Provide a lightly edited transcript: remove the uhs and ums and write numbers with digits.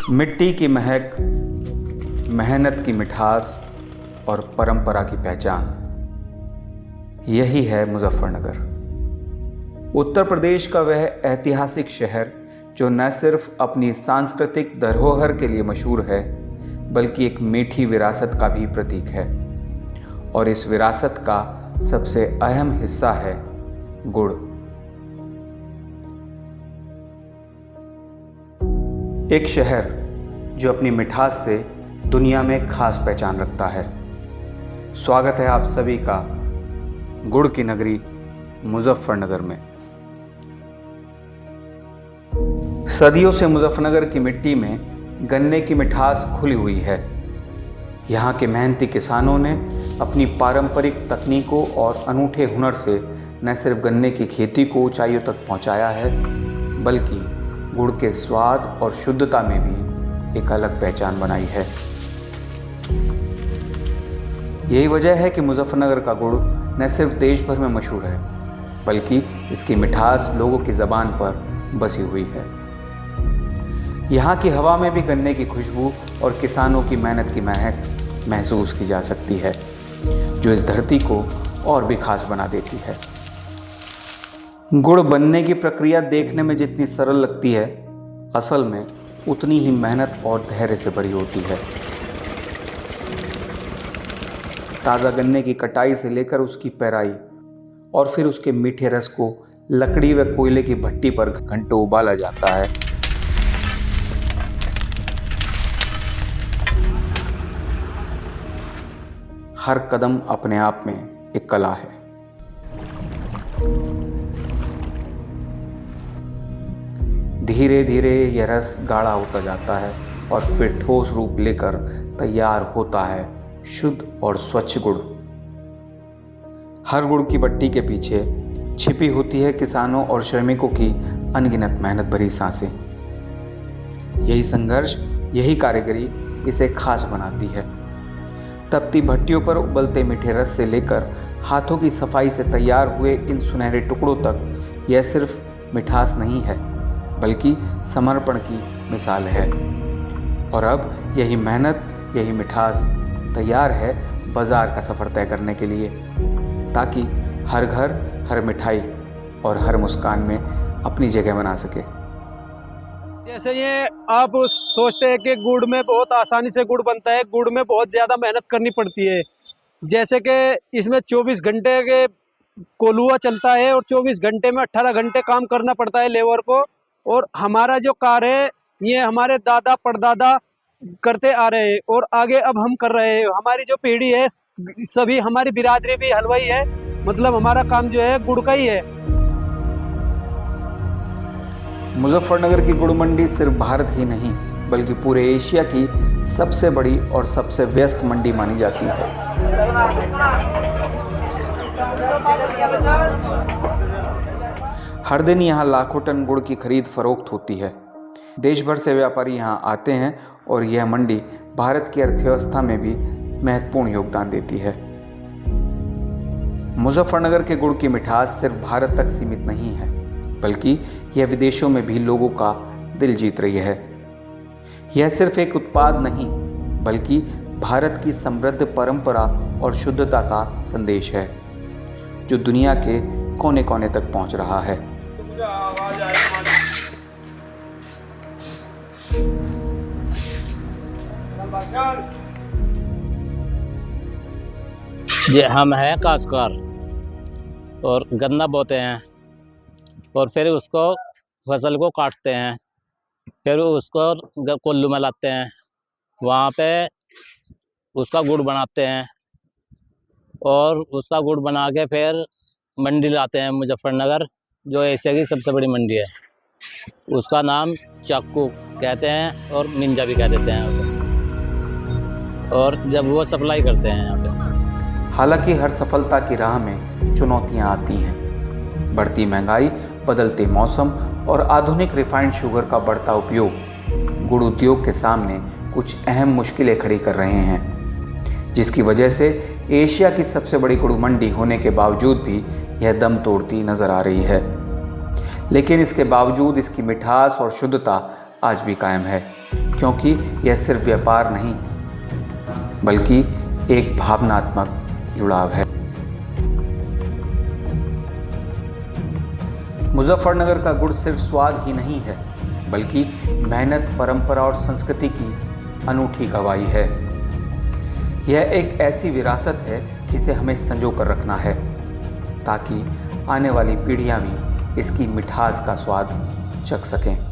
मिट्टी की महक, मेहनत की मिठास और परंपरा की पहचान, यही है मुजफ्फरनगर। उत्तर प्रदेश का वह ऐतिहासिक शहर जो न सिर्फ अपनी सांस्कृतिक धरोहर के लिए मशहूर है, बल्कि एक मीठी विरासत का भी प्रतीक है। और इस विरासत का सबसे अहम हिस्सा है गुड़। एक शहर जो अपनी मिठास से दुनिया में खास पहचान रखता है। स्वागत है आप सभी का गुड़ की नगरी मुजफ्फरनगर में। सदियों से मुजफ्फरनगर की मिट्टी में गन्ने की मिठास घुली हुई है। यहाँ के मेहनती किसानों ने अपनी पारंपरिक तकनीकों और अनूठे हुनर से न सिर्फ गन्ने की खेती को ऊंचाइयों तक पहुँचाया है, बल्कि गुड़ के स्वाद और शुद्धता में भी एक अलग पहचान बनाई है। यही वजह है कि मुजफ्फरनगर का गुड़ न सिर्फ देश भर में मशहूर है, बल्कि इसकी मिठास लोगों की ज़बान पर बसी हुई है। यहाँ की हवा में भी गन्ने की खुशबू और किसानों की मेहनत की महक महसूस की जा सकती है, जो इस धरती को और भी खास बना देती है। गुड़ बनने की प्रक्रिया देखने में जितनी सरल लगती है, असल में उतनी ही मेहनत और धैर्य से भरी होती है। ताज़ा गन्ने की कटाई से लेकर उसकी पेराई और फिर उसके मीठे रस को लकड़ी व कोयले की भट्टी पर घंटों उबाला जाता है। हर कदम अपने आप में एक कला है। धीरे धीरे यह रस गाढ़ा होता जाता है और फिर ठोस रूप लेकर तैयार होता है शुद्ध और स्वच्छ गुड़। हर गुड़ की भट्टी के पीछे छिपी होती है किसानों और श्रमिकों की अनगिनत मेहनत भरी सांसें। यही संघर्ष, यही कारीगरी इसे खास बनाती है। तपती भट्टियों पर उबलते मीठे रस से लेकर हाथों की सफाई से तैयार हुए इन सुनहरे टुकड़ों तक यह सिर्फ मिठास नहीं है, बल्कि समर्पण की मिसाल है। और अब यही मेहनत, यही मिठास तैयार है बाजार का सफ़र तय करने के लिए, ताकि हर घर, हर मिठाई और हर मुस्कान में अपनी जगह बना सके। जैसे ये आप सोचते हैं कि गुड़ में बहुत आसानी से गुड़ बनता है, गुड़ में बहुत ज़्यादा मेहनत करनी पड़ती है। जैसे कि इसमें 24 घंटे के कोलुआ चलता है और 24 घंटे में 18 घंटे काम करना पड़ता है लेबर को। और हमारा जो कार्य है ये हमारे दादा परदादा करते आ रहे हैं और आगे अब हम कर रहे हैं। हमारी जो पीढ़ी है, सभी हमारी बिरादरी भी हलवाई है, मतलब हमारा काम जो है गुड़ का ही है। मुजफ्फरनगर की गुड़ मंडी सिर्फ भारत ही नहीं, बल्कि पूरे एशिया की सबसे बड़ी और सबसे व्यस्त मंडी मानी जाती है। हर दिन यहाँ लाखों टन गुड़ की खरीद फरोख्त होती है। देश भर से व्यापारी यहाँ आते हैं और यह मंडी भारत की अर्थव्यवस्था में भी महत्वपूर्ण योगदान देती है। मुजफ्फरनगर के गुड़ की मिठास सिर्फ भारत तक सीमित नहीं है, बल्कि यह विदेशों में भी लोगों का दिल जीत रही है। यह सिर्फ एक उत्पाद नहीं, बल्कि भारत की समृद्ध परंपरा और शुद्धता का संदेश है, जो दुनिया के कोने कोने तक पहुंच रहा है। ये हम हैं काश्तकार और गन्ना बोते हैं और फिर उसको फसल को काटते हैं, फिर उसको कोल्लू में लाते हैं, वहाँ पे उसका गुड़ बनाते हैं और उसका गुड़ बना के फिर मंडी लाते हैं मुजफ्फरनगर, जो एशिया की सबसे बड़ी मंडी है। उसका नाम चाकू कहते हैं और निंजा भी कह देते हैं उसे। और जब वो सप्लाई करते हैं यहाँ पे। हालांकि हर सफलता की राह में चुनौतियाँ आती हैं। बढ़ती महंगाई, बदलते मौसम और आधुनिक रिफाइंड शुगर का बढ़ता उपयोग गुड़ उद्योग के सामने कुछ अहम मुश्किलें खड़ी कर रहे हैं, जिसकी वजह से एशिया की सबसे बड़ी गुड़ मंडी होने के बावजूद भी यह दम तोड़ती नजर आ रही है। लेकिन इसके बावजूद इसकी मिठास और शुद्धता आज भी कायम है, क्योंकि यह सिर्फ व्यापार नहीं बल्कि एक भावनात्मक जुड़ाव है। मुजफ्फरनगर का गुड़ सिर्फ स्वाद ही नहीं है, बल्कि मेहनत, परंपरा और संस्कृति की अनूठी गवाही है। यह एक ऐसी विरासत है जिसे हमें संजो कर रखना है, ताकि आने वाली पीढ़ियां भी इसकी मिठास का स्वाद चख सकें।